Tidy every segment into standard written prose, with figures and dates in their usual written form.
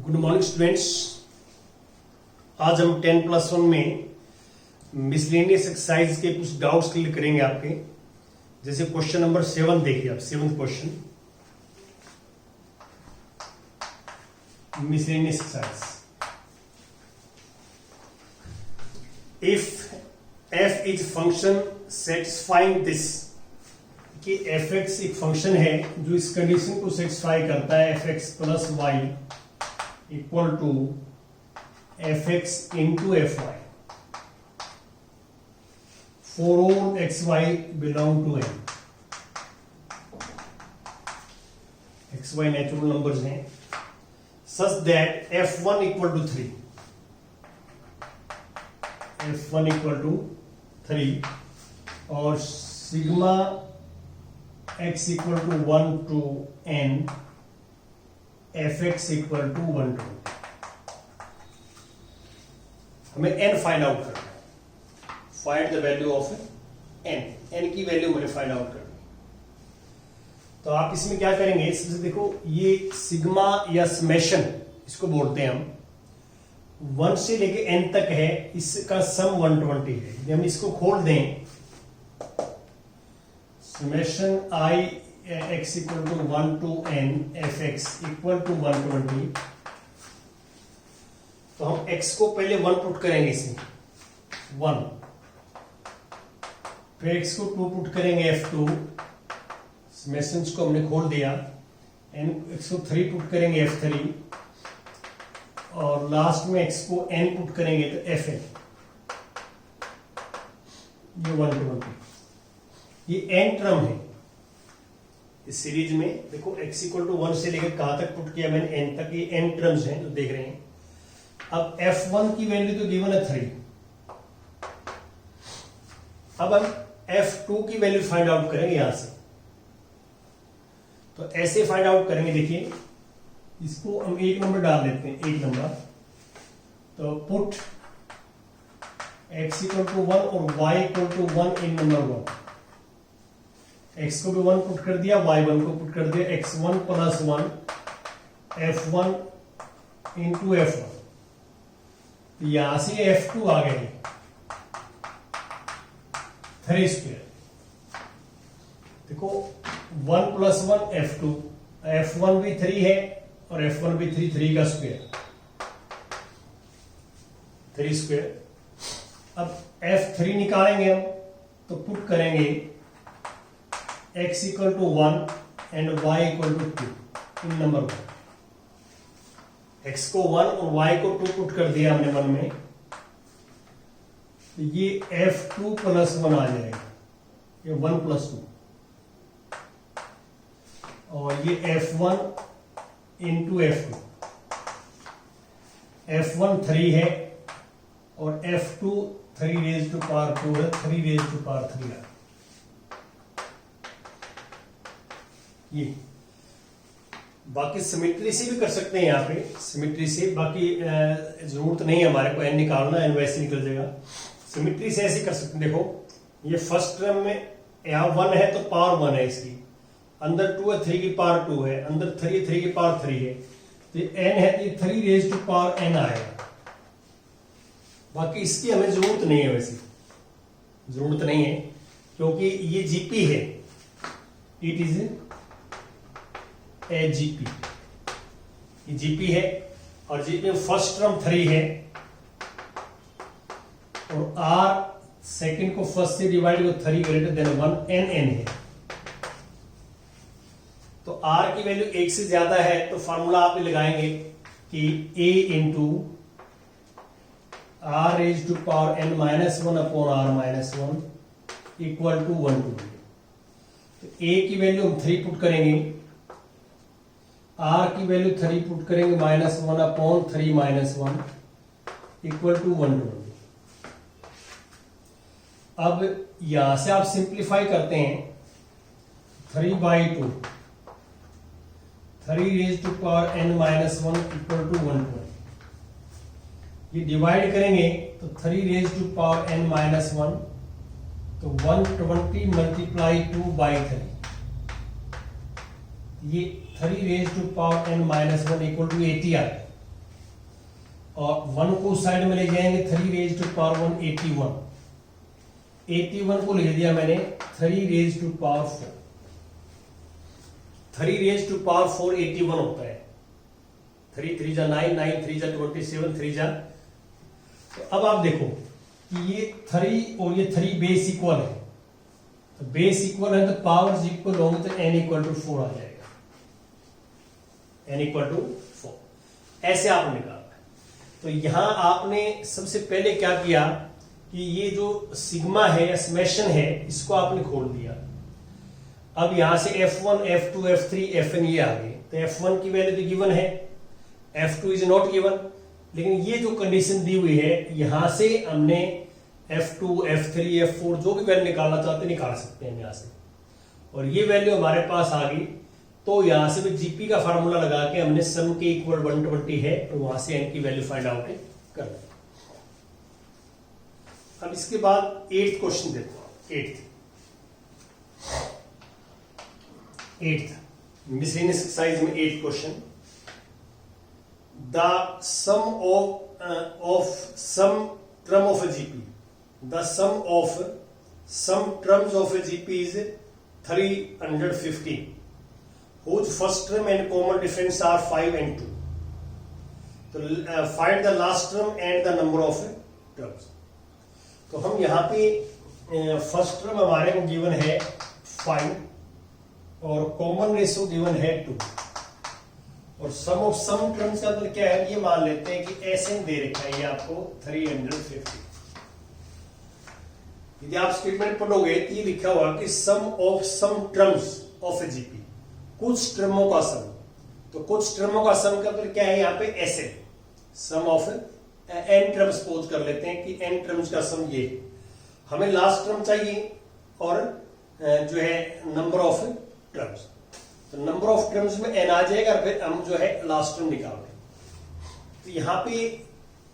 Good morning students. आज हम 10+1 में मिसलेनियस एक्सरसाइज के कुछ डाउट्स क्लियर करेंगे आपके। जैसे क्वेश्चन नंबर 7 देखिए आप, 7th question, miscellaneous exercise. If f is function satisfying this, कि fx एक फंक्शन है जो इस कंडीशन को सेटिस्फाई करता है, fx plus y equal to fx into fy for all xy belong to n। xy natural numbers हैं, such that f1 equal to 3, f1 equal to 3 और sigma x equal to 1 to n, fx equal to 1 to. हमें n find out करना है। Find the value of n की value मुझे find out करनी है। तो आप इसमें क्या करेंगे, इसमें देखो ये सिग्मा या समेशन इसको बोलते हैं हम, 1 से लेके n तक है, इसका सम 120 है। यदि हम इसको खोल दें, summation i x equal to 1 to n fx equal to 120, तो हम x को पहले 1 पुट करेंगे इसमें 1, फिर x को 2 पुट करेंगे f2, समेशंस को हमने खोल दिया, x को 3 पुट करेंगे f3 और लास्ट में x को n पुट करेंगे तो fn, ये 120। ये n टर्म है इस सीरीज में। देखो x इक्वल टू 1 से लेकर कहां तक पुट किया मैंने, n तक। ये n टर्म्स हैं जो देख रहे हैं। अब f1 की वैल्यू तो गिवन है 3। अब हम f2 की वैल्यू फाइंड आउट करेंगे यहां से। तो ऐसे फाइंड आउट करेंगे, देखिए इसको हम 1 नंबर डाल लेते हैं, 1 नंबर। तो पुट x इक्वल टू 1 और y equal to 1 in number 1। x को भी 1 पुट कर दिया, y1 को पुट कर दिया, x1 plus 1 f1 into f1। तो यहां से f2 आ गए 3 स्क्वायर। देखो 1 प्लस 1 f2, f1 भी 3 है और f1 भी 3 का स्क्वायर 3 स्क्वायर। अब f3 निकालेंगे हम, तो पुट करेंगे x equal to 1 and y equal to 2 in number 1। x को 1 और y को 2 पुट कर दिया हमने 1 में, तो ये f2 प्लस 1 आ जाएगा, ये 1 प्लस 2, और ये f1 इंटू f2। f1 3 है और f2 3 रेज टू पावर 2 है, 3 रेज टू पावर 3 है। ये बाकी सिमेट्री से भी कर सकते हैं, यहाँ पे सिमेट्री से, बाकी जरूरत नहीं है हमारे को n निकालना, n वैसे निकल जाएगा। सिमेट्री से ऐसे कर सकते हैं। देखो ये फर्स्ट टर्म में यहाँ 1 है तो पावर 1 है इसकी, अंदर 2 है 3 की पावर 2 है, अंदर 3 है 3 की पावर 3 है, तो n है तो 3 रेज टू पावर n आएगा। बाकी इसकी हमें जरूरत नहीं है, वैसे जरूरत नहीं है क्योंकि ये जीपी है, इट इज ए जीपी, ये जीपी है और जीपी में फर्स्ट टर्म 3 है और r सेकंड को फर्स्ट से डिवाइड को 3 ग्रेटर देन 1 n है। तो r की वैल्यू 1 से ज्यादा है तो फार्मूला आप लगाएंगे कि a into r raise to power n minus 1 upon r minus 1 equal to 120। तो a की वैल्यू हम 3 पुट करेंगे, r की वैल्यू 3 पुट करेंगे, minus 1 upon 3 minus 1 equal to 120। अब यहां से आप सिंप्लीफाई करते हैं, 3/2 3 raise to power n minus 1 equal to 120। ये डिवाइड करेंगे तो 3 raise to power n minus 1, तो 120 मल्टीप्लाई 2/3, ये 3 raise to power n minus 1 equal to 80 आ गया। और 1 को साइड में ले जाएंगे 3 रेज टू पावर 1 81, 81 को ले दिया मैंने 3 raise to power 4, 3 raise to power 4 81 होता है। 3 3 जा 9, 9 3 जा 27, 3 जा। तो अब आप देखो कि ये 3 और ये 3 बेस इक्वल है, तो बेस इक्वल है तो पावर्स इक्वल होंगे तो n इक्वल टू 4 आ जाएगा, n इक्वल टू 4। ऐसे आपने निकालना है। तो यहां आपने सबसे पहले क्या किया कि ये जो सिग्मा है या समेशन है इसको आपने खोल दिया। अब यहां से F1 F2 F3 Fn ये आ गए, तो F1 की वैल्यू तो गिवन है, F2 इज नॉट गिवन, लेकिन ये जो कंडीशन दी हुई है यहां से हमने F2 F3 F4 जो भी वैल्यू निकालना चाहते निकाल सकते हैं यहां से, और ये वैल्यू हमारे पास आ गई। तो यहां से भी जीपी का फार्मूला लगा के हमने सम के इक्वल 120 है, तो वहां से n की वैल्यू फाइंड आउट कर दी। अब इसके बाद 8th क्वेश्चन देखो, 8th मिसलेनियस एक्सरसाइज में 8th question, the sum of some term of a GP, the sum of some terms of a GP is 350, whose first term and common difference are 5 and 2. So find the last term and the number of terms. तो हम यहाँ पे first term हमारे को given है 5 और common ratio given है 2, और सम ऑफ सम टर्म्स का मतलब क्या है, ये मान लेते हैं कि ऐसे दे रखा है ये आपको 350। यदि आप स्टेटमेंट पढ़ोगे तो ये लिखा हुआ कि sum of sum terms of a GP, कुछ टर्मों का सम। तो कुछ टर्मों का सम का मतलब क्या है, यहाँ पे ऐसे सम ऑफ n टर्म्स सपोज कर लेते हैं कि n टर्म्स का सम ये, हमें लास्ट टर्म चाहिए और जो है नंबर ऑफ टर्म्स, तो नंबर ऑफ टर्म्स में n आ जाएगा और फिर हम जो है लास्ट टर्म निकाल दें। तो यहाँ पे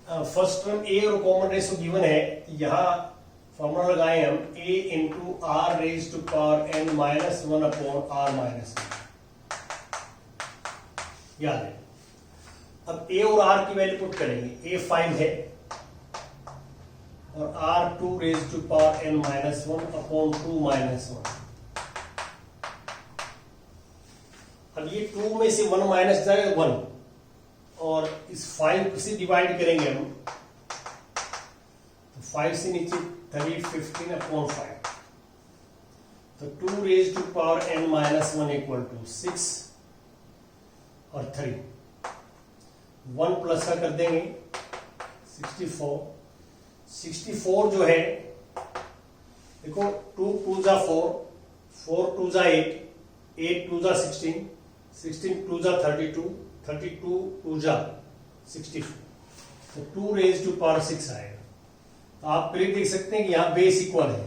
फर्स्ट टर्म a और कॉमन रेशो गिवन है, यहाँ फॉर्मूला लगाए हम a into r raise to power n minus 1 upon r minus 1, याद है। अब a और r की वैल्यू पुट करेंगे, a 5 है और r 2 raise to power n minus 1 upon 2 minus 1। अब ये 2 में से 1 माइनस जाएगा 1, और इस 5 से डिवाइड करेंगे हम, तो 5 से नीचे 315 अपॉन 5, तो 2 raise to power n minus 1 equal to 6 और 3, 1 प्लस का कर देंगे 64 जो है देखो 2 2 जा 4, 4 2 जा 8, 8 2 जा 16, 16 2 जा 32, 32 2 जा 64, तो 2 रेज टू पावर 6 आएगा। तो आप क्लियर देख सकते हैं कि यहां बेस इक्वल है,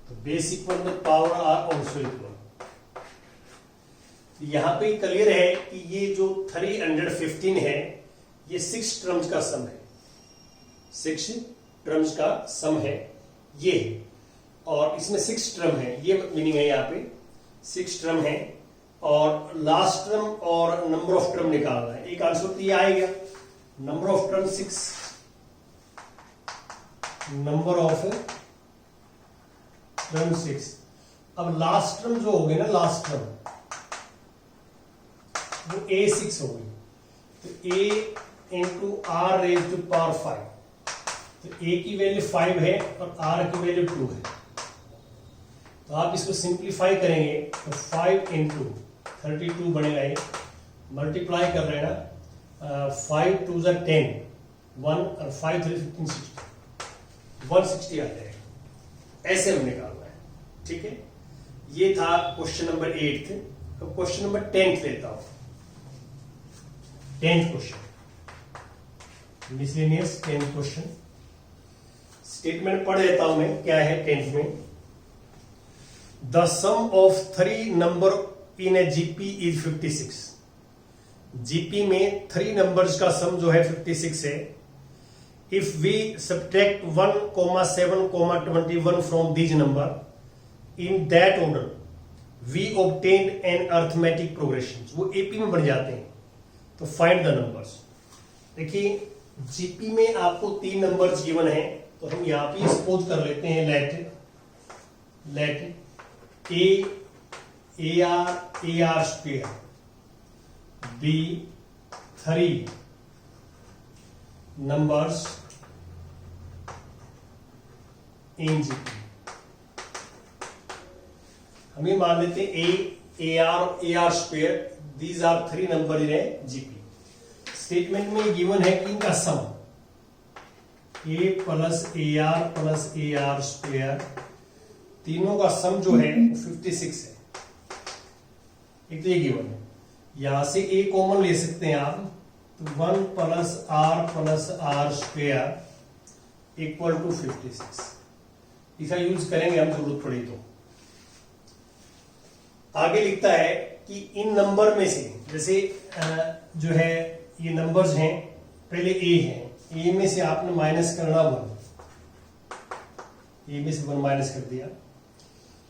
तो बेस इक्वल में पावर आर ऑल्सो इक्वल। यहां पे क्लियर है कि ये जो 315 है ये 6 टर्म्स का सम है, 6 टर्म्स का सम है ये, और इसमें 6 टर्म है, ये मीनिंग है यहाँ पे 6 टर्म है, और लास्ट टर्म और नंबर ऑफ टर्म निकालना है। एक आंसर तो ये आएगा, number of term 6, number of term 6। अब लास्ट टर्म जो हो गए ना, लास्ट टर्म वो A6 हो गई, तो A into r raise to power 5, तो A की वैल्यू 5 है और R की वैल्यू 2 है, तो आप इसको सिंप्लीफाई करेंगे तो 5 इंटू 32 बनेगा, ये मल्टीप्लाई कर रहे हैं ना, 5 2 जा 10, 1 और 5 3 15 60, 160 आ जाएगा। ऐसे हम निकालना है, ठीक है। ये था क्वेश्चन नंबर 8। अब क्वेश्चन नंबर 10 लेता हूं, 10th question miscellaneous 10th question. Statement पढ़ लेता हूं मैं, क्या है 10th में, the sum of 3 number in a GP is 56। GP में 3 नंबर्स का सम जो है 56 है। If we subtract 1, 7, 21 from these number in that order we obtained an arithmetic progression, वो एपी में बढ़ जाते हैं। तो फाइंड द नंबर्स। देखिए जीपी में आपको 3 नंबर्स गिवन है, तो हम यहाँ पे सपोज कर लेते हैं let a r square be 3 numbers in GP. हम ये मान लेते हैं a r square, these are 3 number in GP. Statement में गिवन है कि इनका sum a plus a r square, तीनों का सम जो है 56 है। एक तो ये गिवन है, यहां से ए कॉमन ले सकते हैं आप, तो 1 plus r square equal to 56। इसका यूज करेंगे हम जरूरत पड़ी तो। आगे लिखता है कि इन नंबर में से, जैसे जो है ये नंबर्स हैं, पहले ए है, ए में से आपने माइनस करना 1, ए में से 1 माइनस कर दिया।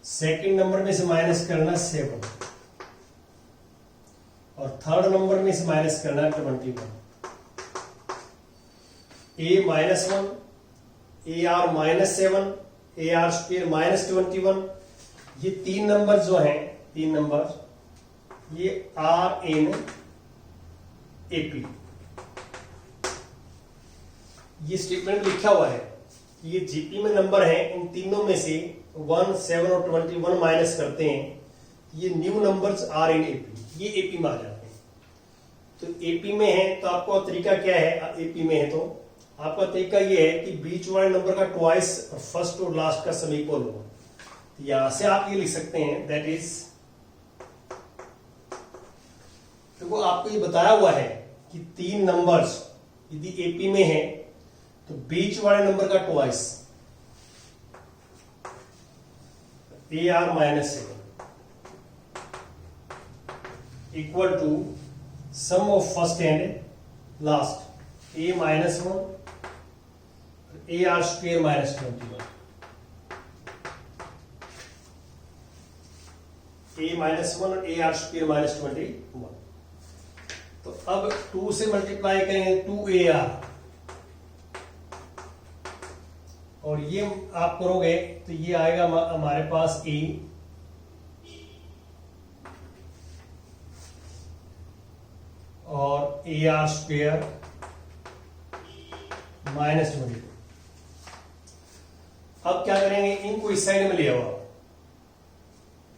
सेकंड नंबर में से माइनस करना 7 और थर्ड नंबर में से माइनस करना 21। A -1, a r -7, A r square -21, ये 3 नंबर जो हैं, 3 नंबर ये आर इन एपी। ये स्टेटमेंट लिखा हुआ है, ये जीपी में नंबर है, इन तीनों में से 1, 7 और 21 माइनस करते हैं, ये new numbers are in AP, ये एपी में आ जाते हैं। तो एपी में है तो आपका तरीका क्या है, एपी में है तो आपका तरीका ये है कि बीच वाले नंबर का ट्वाइस और फर्स्ट और लास्ट का सम इक्वल होगा। तो यहां से आप ये लिख सकते हैं, दैट इज, देखो आपको ये बताया हुआ है कि 3 नंबर्स यदि एपी में है तो बीच वाले नंबर का twice, a r -7 equal to sum of first and last, a -1 a r square -21, a -1 और ए आर स्क्वायर -21। तो अब 2 से मल्टीप्लाई करेंगे 2AR, और ये आप करोगे तो ये आएगा हमारे पास ए और ए आर स्क्वायर -22। अब क्या करेंगे, इनको इस साइड में ले आओ,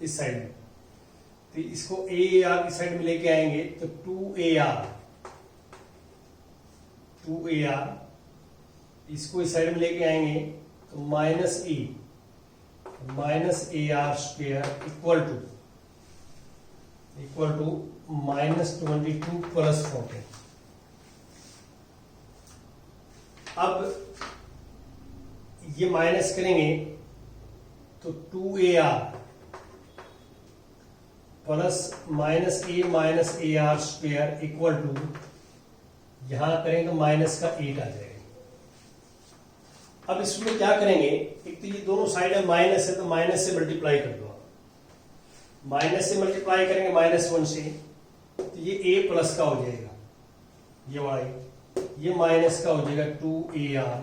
इस साइड में, तो इसको ए आर इस साइड में लेके आएंगे तो 2AR, इसको इस साइड में लेके आएंगे तो -a r square equal to -22 plus 14। अब ये माइनस करेंगे तो 2AR plus -a r square equal to, यहां करेंगे तो माइनस का 8 आ जाएगा। अब इसमें क्या करेंगे, एक तो ये दोनों साइड में माइनस है तो माइनस से मल्टीप्लाई कर दो, माइनस से मल्टीप्लाई करेंगे -1 से, तो ये a प्लस का हो जाएगा, ये वाला, ये माइनस का हो जाएगा 2AR,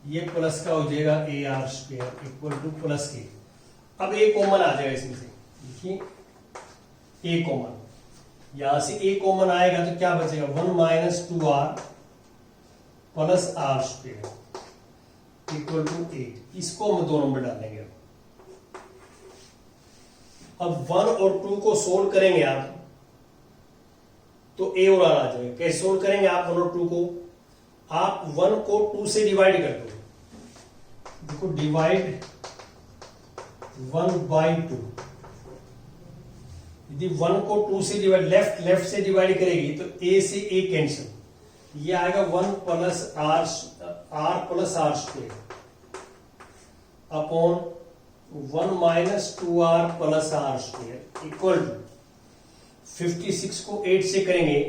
ये प्लस का हो जाएगा ए r square equal two plus के। अब a कॉमन आ जाएगा इसमें से, देखिए a कॉमन, यहां से a कॉमन आएगा तो क्या बचेगा, 1 - 2R plus r square equal to 8। इसको हम 2 नंबर डालेंगे। अब 1 और 2 को सोल्व करेंगे आप तो a और r आ जाएगा। कैसे सोल्व करेंगे आप 1 और 2 को, आप 1 को 2 से डिवाइड कर दो, देखो डिवाइड 1/2, यदि 1 को 2 से डिवाइड, लेफ्ट से डिवाइड करेगी तो a से a कैंसिल, ये आएगा 1 plus r plus r square upon 1 - 2R plus r square equal to 56 को 8 से करेंगे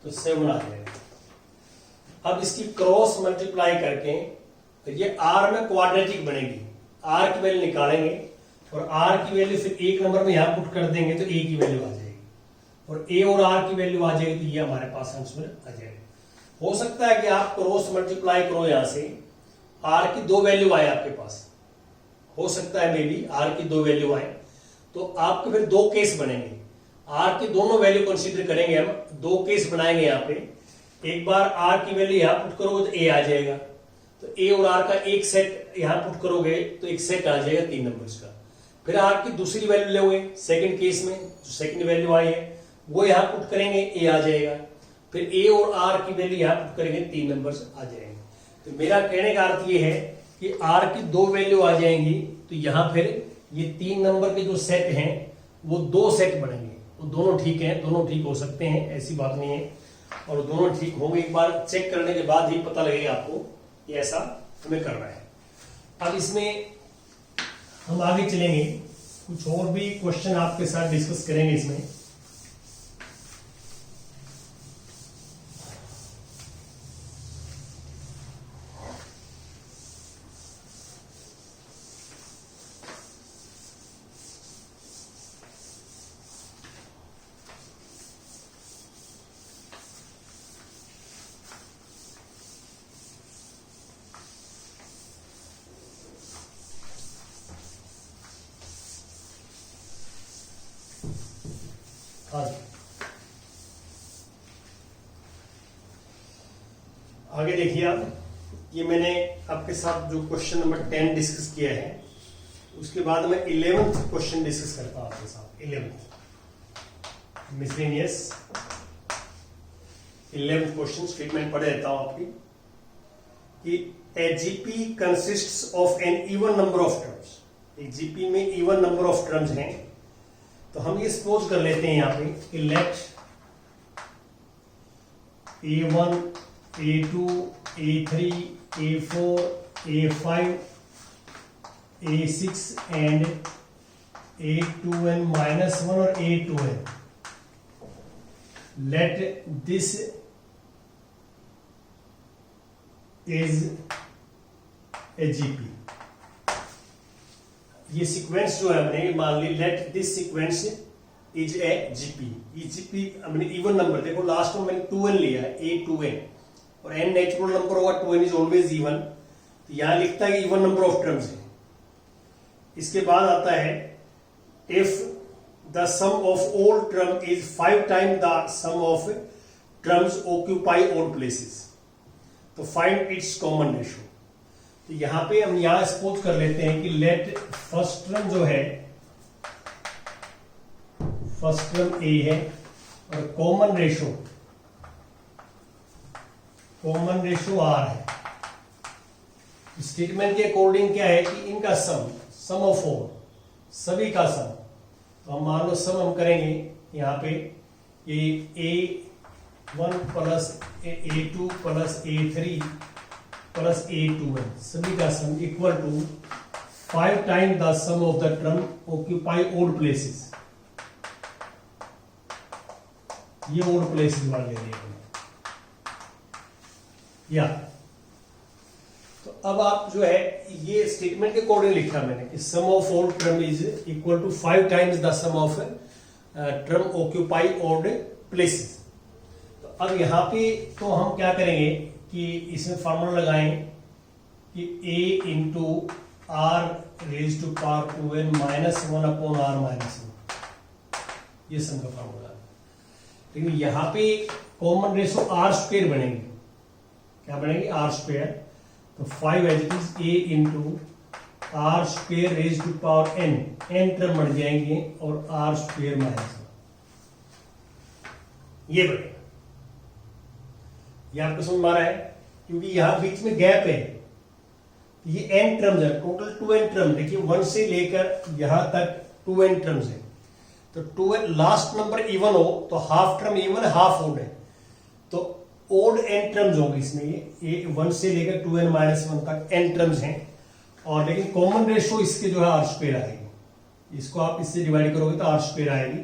तो 7 आ जाएगा। अब इसकी क्रॉस मल्टीप्लाई करके तो ये r में क्वाड्रेटिक बनेगी, r की वैल्यू निकालेंगे और r की वैल्यू फिर एक नंबर में यहां पुट कर देंगे तो a की वैल्यू आ जाएगी, और a और r की वैल्यू आ जाएगी तो ये हमारे पास आंसर आ जाएगा। हो सकता है कि आप क्रॉस मल्टीप्लाई करो, यहां से आर की 2 वैल्यू आए आपके पास, हो सकता है मे बी आर की 2 वैल्यू आए, तो आपके फिर 2 केस बनेंगे। आर की दोनों वैल्यू कंसीडर करेंगे हम, 2 केस बनाएंगे यहाँ पे। एक बार आर की वैल्यू यहां पुट करोगे तो ए आ जाएगा, तो ए और आर का एक सेट यहां पुट करोगे तो एक सेट आ जाएगा 3 नंबर्स का। फिर आर की दूसरी वैल्यू लोगे सेकंड केस में, जो सेकंड वैल्यू आई है वो यहां पुट करेंगे, ए आ जाएगा। फिर ए और आर की वैल्यू यहां पुट करेंगे, 3 नंबर्स आ जाएंगे। तो मेरा कहने का अर्थ ये है कि आर की 2 वैल्यू आ जाएंगी, तो यहां फिर ये 3 नंबर के जो सेट हैं वो 2 सेट बनेंगे। वो दोनों ठीक हैं, दोनों ठीक हो सकते हैं, ऐसी बात नहीं है, और दोनों ठीक होंगे। एक बार चेक करने के बाद ही पता लगेगा आपको कि ऐसा हमें करना है। अब इसमें हम आगे चलेंगे, कुछ और भी क्वेश्चन आपके साथ डिस्कस करेंगे इसमें। आगे देखिए आप, ये मैंने आपके साथ जो क्वेश्चन नंबर 10 डिस्कस किया है, उसके बाद मैं 11th क्वेश्चन डिस्कस करता हूं आपके साथ। 11th miscellaneous 11th question statement पढ़े रहता हूं आपकी कि a GP consists of an even number of terms. एक जीपी में इवन नंबर ऑफ टर्म्स हैं, तो हम ये सपोज कर लेते हैं यहां पे कि late A1 A2 A3 A4 A5 A6 and A2n minus 1 or A2n. Let this is a GP. ये सीक्वेंस जो है हमने मान ली, let this sequence is a GP. ये जीपी हमने इवन नंबर, देखो लास्ट में मैंने 2n लिया है, A2n, और n नेचुरल नंबर होगा, 2n इज ऑलवेज इवन, तो यहां लिखता है इवन नंबर ऑफ टर्म्स है। इसके बाद आता है if the sum of all term is 5 time the sum of terms occupy all places, तो फाइंड इट्स कॉमन रेशियो। तो यहां पे हम यहां सपोज कर लेते हैं कि लेट फर्स्ट टर्म जो है, फर्स्ट टर्म ए है और कॉमन रेशो आर है। स्टेटमेंट के अकॉर्डिंग क्या है कि इनका सम ऑफ ऑल, सभी का सम, तो हम मान लो सम हम करेंगे यहां पे A1 plus A2 plus A3 plus A2n, सभी का sum equal to 5 time the sum of the term occupy all places. ये ऑल प्लेसेस वाले ले रहे हैं या, तो अब आप जो है ये स्टेटमेंट के अकॉर्डिंग लिखा मैंने कि sum of all term is equal to 5 times the sum of term occupy all places. तो अब यहां पे तो हम क्या करेंगे कि इसमें फॉर्मूला लगाएं कि a into r raise to power 2n minus 1 upon r minus 1, ये सम का फॉर्मूला। लेकिन यहां पे कॉमन रेशो आर स्क्वायर बनेंगे, क्या बनेंगे, आर स्क्वायर। तो 5 as it is a into r square raise to power n term बढ़ जाएंगे और आर स्क्वायर माइनस 1, ये बनेगा। ये आपको समझ में आ रहा है, क्योंकि यहां बीच में गैप है, ये n टर्म्स है, टोटल 2n टर्म, देखिए 1 से लेकर यहां तक 2n टर्म्स है। तो 2n लास्ट नंबर इवन हो तो हाफ टर्म इवन है, हाफ ओड है, तो ओड n टर्म्स होगी इसमें। ये 1 से लेकर 2n माइनस 1 तक n टर्म्स हैं, और लेकिन कॉमन रेशो इसके जो है आर स्क्वायर आएगी। इसको आप इससे डिवाइड करोगे तो आर स्क्वायर आएगी।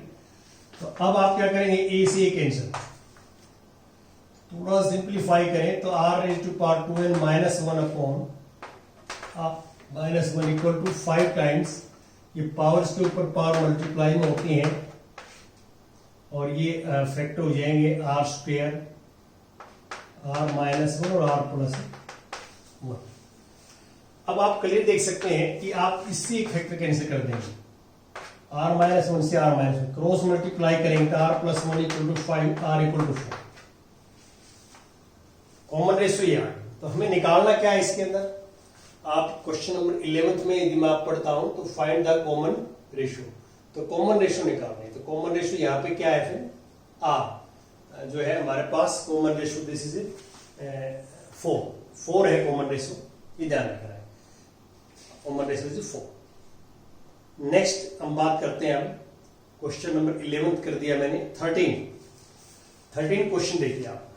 तो अब आप क्या करेंगे, ए से कैंसिल, थोड़ा सिंप्लीफाई करें तो r raise to power 2n minus 1 upon minus 1 equal to 5 times, ये पावर्स के ऊपर पावर मल्टीप्लाई में होती हैं और ये फैक्टर हो जाएंगे आर r माइनस वन और r प्लस वन। अब आप क्लियर देख सकते हैं कि आप इससे एक फैक्टर कैंसिल कर देंगे, r माइनस वन से r minus one cross multiply करेंगे तो r plus one equal to 5, r equal to 4। Common ratio ये आ गया। तो हमें निकालना क्या है इसके अंदर, आप क्वेश्चन नंबर 11 में यदि मैं आप पढ़ता हूं तो फाइंड द कॉमन रेशियो, तो कॉमन रेशियो निकालना है। तो कॉमन रेशियो यहाँ पे क्या है, फिर r जो है हमारे पास कॉमन रेशियो, दिस इज 4 है कॉमन रेशियो, ये ध्यान रखना है, कॉमन रेशियो इज 4। नेक्स्ट हम बात करते हैं, हम क्वेश्चन नंबर 11 कर दिया मैंने, 13 क्वेश्चन देखिए आप,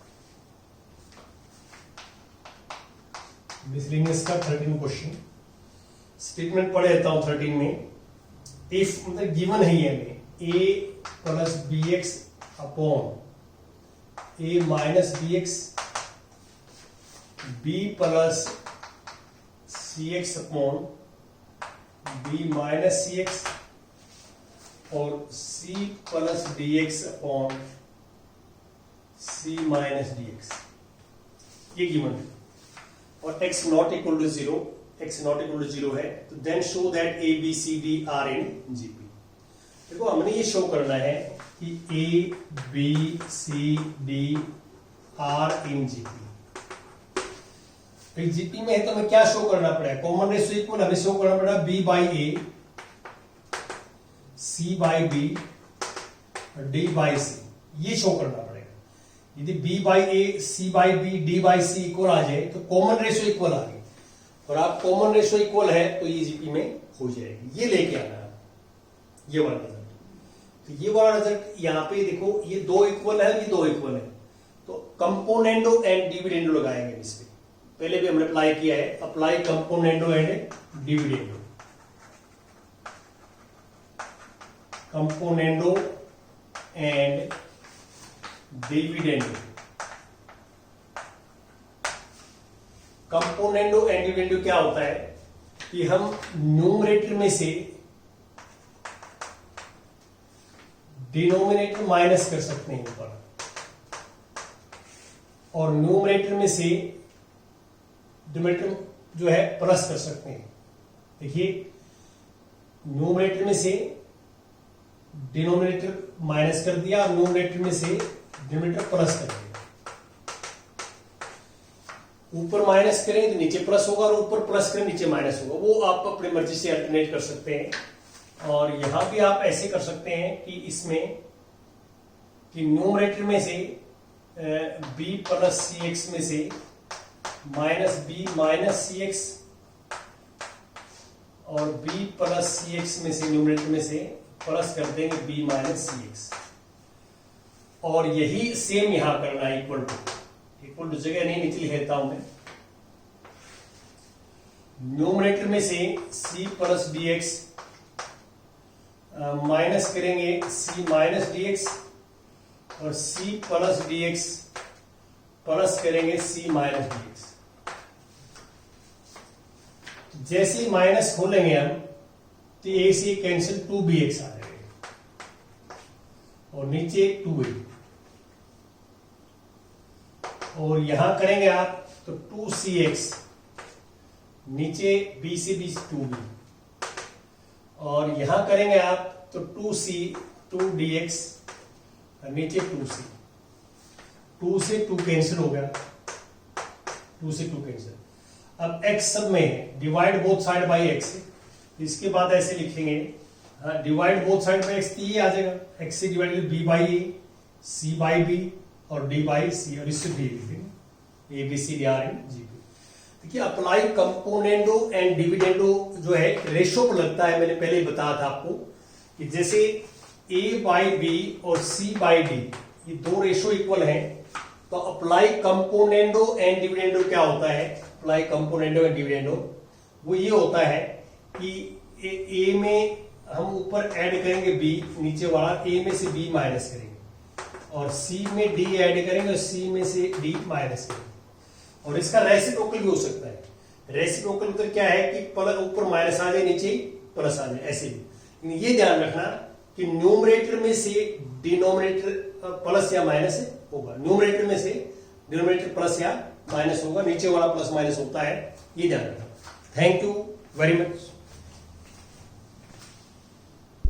मिसलिनियस का 13 क्वेश्चन। स्टेटमेंट पढ़ लेता हूं 13 में। इफ मतलब गिवन है ये हमें a plus b x upon a minus b x, b plus c x upon b minus c x और c plus d x upon c minus d x, ये गिवन है। और x not equal to 0, x not equal to 0 है, तो then show that a b c d are in GP. देखो हमने ये show करना है कि a b c d are in GP. GP में है तो हमें क्या शो करना पड़ेगा, कॉमन रेशियो इक्वल हमें शो करना पड़ेगा b by a, c by b, d by c, ये शो करना पड़ेगा। यदि b by a, c by b, d by c equal आ जाए तो कॉमन रेशियो इक्वल आ गई, और आप कॉमन रेशियो इक्वल है तो ये जीपी में हो जाएगी। ये लेके आना है ये वाला रिजल्ट। तो ये वाला रिजल्ट यहाँ पे देखो, ये दो इक्वल है, ये दो इक्वल है, तो कंपोनेंडो एंड डिविडेंडो लगाएंगे इस पे। पहले भी हमने अप्लाई किया है, apply componendo and dividendo, componendo and dividendo. Componendo and dividendo क्या होता है कि हम न्यूमरेटर में से डिनोमिनेटर माइनस कर सकते हैं ऊपर, और न्यूमरेटर में से डिनोमिनेटर जो है प्लस कर सकते हैं। देखिए न्यूमरेटर में से डिनोमिनेटर माइनस कर दिया और न्यूमरेटर में से डिनोमिनेटर प्लस कर दिया। ऊपर माइनस करें तो नीचे प्लस होगा, और ऊपर प्लस करें नीचे माइनस होगा, वो आप अपनी मर्जी से अल्टरनेट कर सकते हैं। और यहां भी आप ऐसे कर सकते हैं कि इसमें कि न्यूमरेटर में से b प्लस सी एक्स में से minus B minus c x, और b प्लस सी एक्स में से न्यूमरेटर में से प्लस कर देंगे b माइनस सी एक्स। और यही सेम यहां करना है, इक्वल टू जगह नहीं नीचे लिखता हूं मैं। न्यूमरेटर में से c plus d x minus करेंगे c माइनस डी एक्स, और c plus d x plus करेंगे c माइनस डी एक्स। जैसे ही माइनस खोलेंगे हम तो a से कैंसिल 2bx आ जाएगा, और नीचे 2a, और यहां करेंगे आप तो 2cx, नीचे b से b 2b, और यहां करेंगे आप तो 2c 2dx, नीचे 2c, 2 से 2 कैंसिल हो गया, 2 से 2 कैंसिल। अब x सब में है, divide both side by x, इसके बाद ऐसे लिखेंगे divide both side by x, ये आ जाएगा x से divide b by a, c by b और d बाई c, और इससे d लिखेंगे a b c d r in g p। देखिए अप्लाई कंपोनेंडो एंड डिविडेंडो जो है रेशो पर लगता है, मैंने पहले ही बताया था आपको कि जैसे a बाई b और c बाई d ये दो रेशो इक्वल हैं, तो अप्लाई कंपोनेंडो एंड डिविडेंडो क्या होता है, अप्लाई कंपोनेंडो एंड डिविडेंडो वो ये होता है कि a में हम ऊपर ऐड करेंगे b, नीचे वाला a में से b माइनस करेंगे, और c में d ऐड करेंगे और c में से d माइनस करेंगे। और इसका रेसिप्रोकल भी हो सकता है। रेसिप्रोकल मतलब क्या है कि ऊपर माइनस आ जाए नीचे प्लस आ जाए, ऐसे भी। ये ध्यान रखना कि न्यूमरेटर में से डिनोमिनेटर प्लस या माइनस होगा, न्यूमरेटर में से डिनोमिनेटर प्लस या माइनस होगा, नीचे वाला प्लस माइनस होता है, ये ध्यान रखना। Thank you very much.